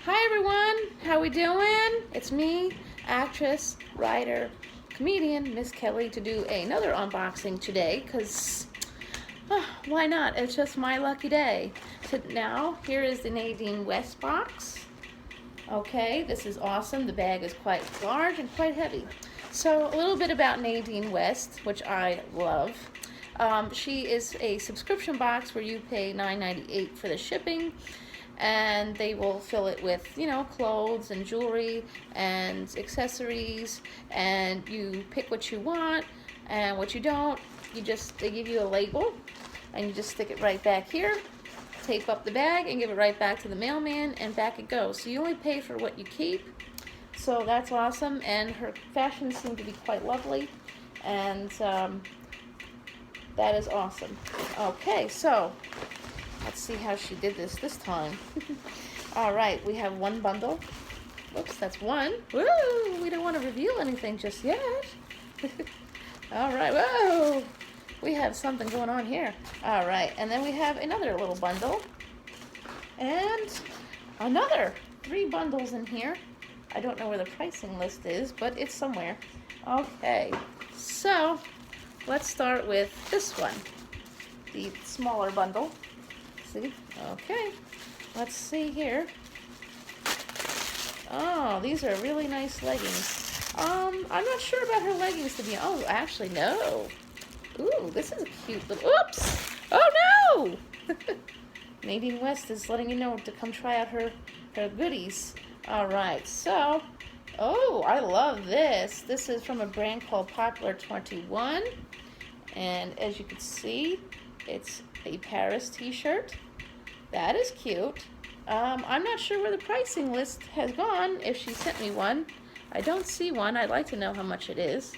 Hi everyone, how we doing? It's me, actress, writer, comedian, Miss Kelly, to do another unboxing today, because why not? It's just my lucky day. So now, here is the Nadine West box. Okay, this is awesome. The bag is quite large and quite heavy. So a little bit about Nadine West, which I love. She is a subscription box where you pay $9.98 for the shipping, and they will fill it with, clothes and jewelry and accessories, and you pick what you want and what you don't. They give you a label, and you just stick it right back here, tape up the bag, and give it right back to the mailman, and back it goes. So you only pay for what you keep. So that's awesome, and her fashions seem to be quite lovely, and that is awesome. Okay, so let's see how she did this time. All right, we have one bundle. Oops, that's one. Woo, we don't want to reveal anything just yet. All right, whoa, we have something going on here. All right, and then we have another little bundle, and another 3 bundles in here. I don't know where the pricing list is, but it's somewhere. Okay, so let's start with this one, the smaller bundle. See? Okay, let's see here. Oh, these are really nice leggings. I'm not sure about her leggings to be. Oh, actually, no. Ooh, this is a cute little. Oops! Oh no! Nadine West is letting you know to come try out her goodies. All right, so, oh, I love this. This is from a brand called Popular 21, and as you can see, it's a Paris t-shirt. That is cute. I'm not sure where the pricing list has gone, if she sent me one. I don't see one. I'd like to know how much it is.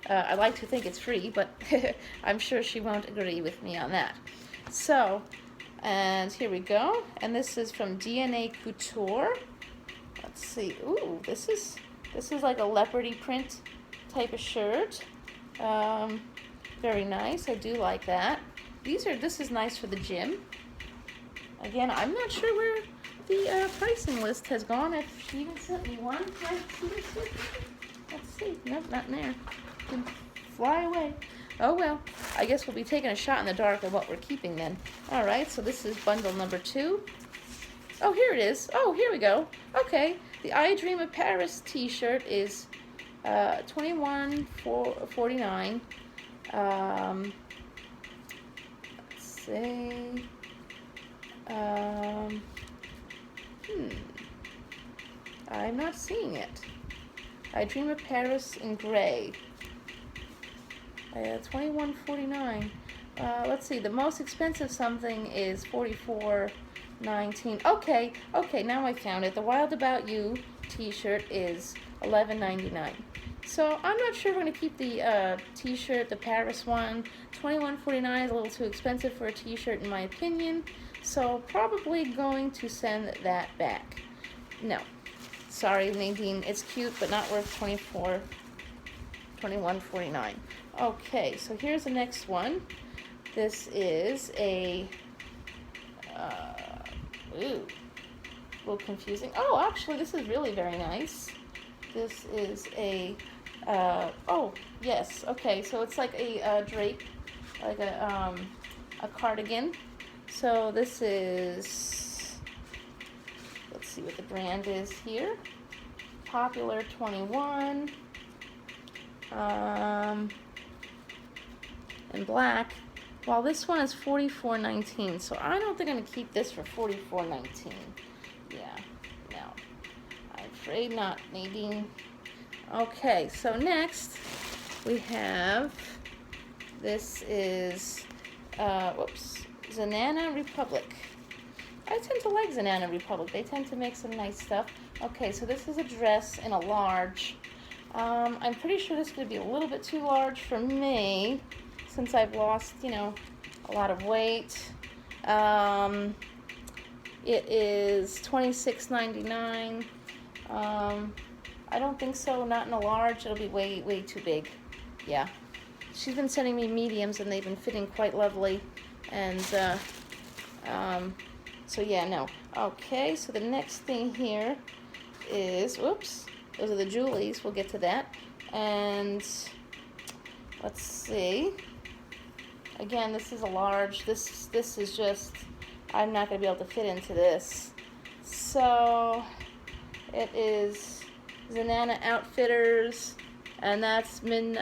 I like to think it's free, but I'm sure she won't agree with me on that. So, and here we go. And this is from DNA Couture. Let's see. Ooh, this is like a leopardy print type of shirt. Very nice. I do like that. This is nice for the gym. Again, I'm not sure where the pricing list has gone, if she even sent me one. Let's see. Nope, not in there. Can fly away. Oh well, I guess we'll be taking a shot in the dark of what we're keeping then. All right, so this is bundle number 2. Oh, here it is. Oh, here we go. Okay, the I Dream of Paris t-shirt is $21.49. Let's see. I'm not seeing it. I Dream of Paris in gray. $21.49. Let's see. The most expensive something is $44.19. Okay, now I found it. The Wild About You t-shirt is $11.99. So I'm not sure we're going to keep the t-shirt, the Paris one. $21.49 is a little too expensive for a t-shirt in my opinion. So probably going to send that back. No. Sorry, Nadine. It's cute, but not worth $21.49. Okay, so here's the next one. This is a ooh, a little confusing. Oh, actually, this is really very nice. This is a oh yes, okay. So it's like a drape, like a cardigan. So this is, let's see what the brand is here. Popular 21. In black. While this one is $44.19, so I don't think I'm gonna keep this for $44.19. Yeah, no, I'm afraid not, Nadine. Okay, so next we have, this is, Zanana Republic. I tend to like Zanana Republic. They tend to make some nice stuff. Okay, so this is a dress in a large. I'm pretty sure this is going to be a little bit too large for me, since I've lost, a lot of weight. It is $26.99. I don't think so, not in a large. It'll be way too big. Yeah. She's been sending me mediums, and they've been fitting quite lovely. And So yeah, no. Okay, so the next thing here is, whoops, those are the Julies. We'll get to that. And let's see. Again, this is a large. This is just, I'm not going to be able to fit into this. So it is Zanana Outfitters, and that's in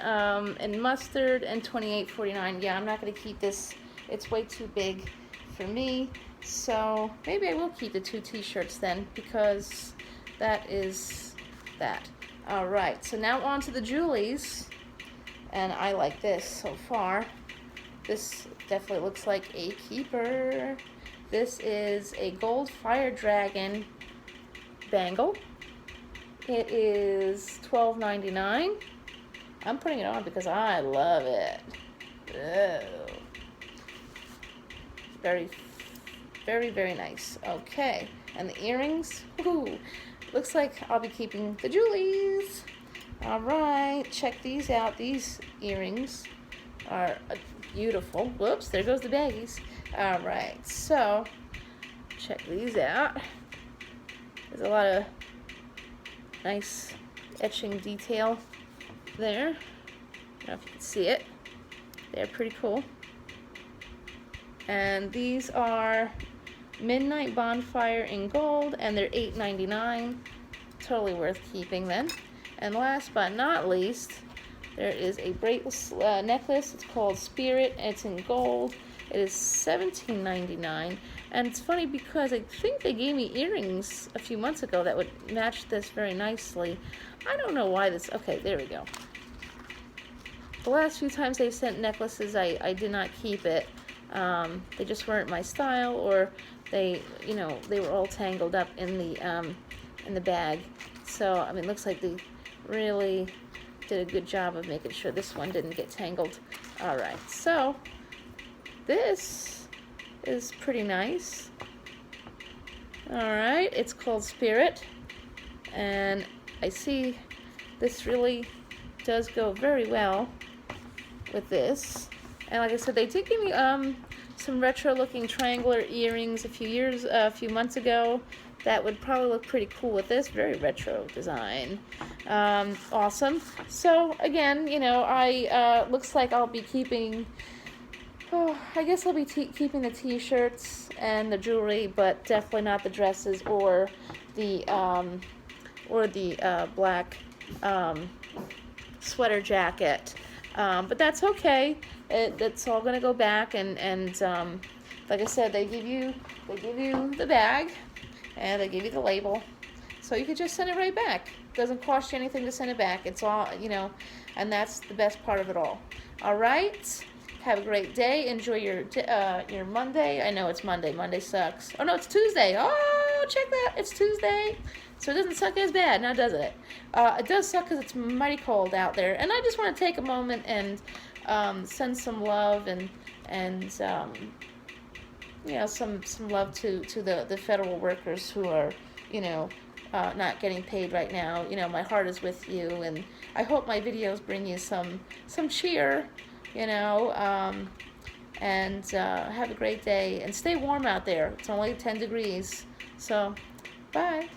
mustard and $28.49. Yeah, I'm not going to keep this. It's way too big for me. So maybe I will keep the 2 t-shirts then, because that is that. All right, so now on to the Julies, and I like this so far. This definitely looks like a keeper. This is a gold fire dragon bangle. It is $12.99. I'm putting it on because I love it. Oh. Very, very, very nice. Okay, and the earrings. Ooh, looks like I'll be keeping the Julies. All right, check these out. These earrings are beautiful. Whoops, there goes the baggies. All right, so check these out. There's a lot of nice etching detail there. I don't know if you can see it. They're pretty cool. And these are Midnight Bonfire in gold, and they're $8.99. Totally worth keeping then. And last but not least, there is a necklace. It's called Spirit, and it's in gold. It is $17.99. And it's funny because I think they gave me earrings a few months ago that would match this very nicely. I don't know why this, okay, there we go. The last few times they've sent necklaces, I did not keep it. They just weren't my style, or they were all tangled up in the bag. So, I mean, it looks like they really did a good job of making sure this one didn't get tangled. All right, so this is pretty nice. All right, it's called Spirit, and I see this really does go very well with this. And like I said, they did give me some retro-looking triangular earrings a few months ago. That would probably look pretty cool with this. Very retro design. Awesome. So again, I looks like I'll be keeping. Oh, I guess I'll be keeping the t-shirts and the jewelry, but definitely not the dresses or the black sweater jacket. But that's okay. That's all gonna go back, and like I said, they give you the bag, and they give you the label, so you could just send it right back. It doesn't cost you anything to send it back. It's all, and that's the best part of it all. All right. Have a great day. Enjoy your Monday. I know it's Monday. Monday sucks. Oh no, it's Tuesday. Oh, check that. It's Tuesday. So it doesn't suck as bad, now does it? It does suck because it's mighty cold out there. And I just want to take a moment and send some love and some love to the federal workers who are, not getting paid right now. My heart is with you, and I hope my videos bring you some cheer. And have a great day, and stay warm out there. It's only 10 degrees, so bye.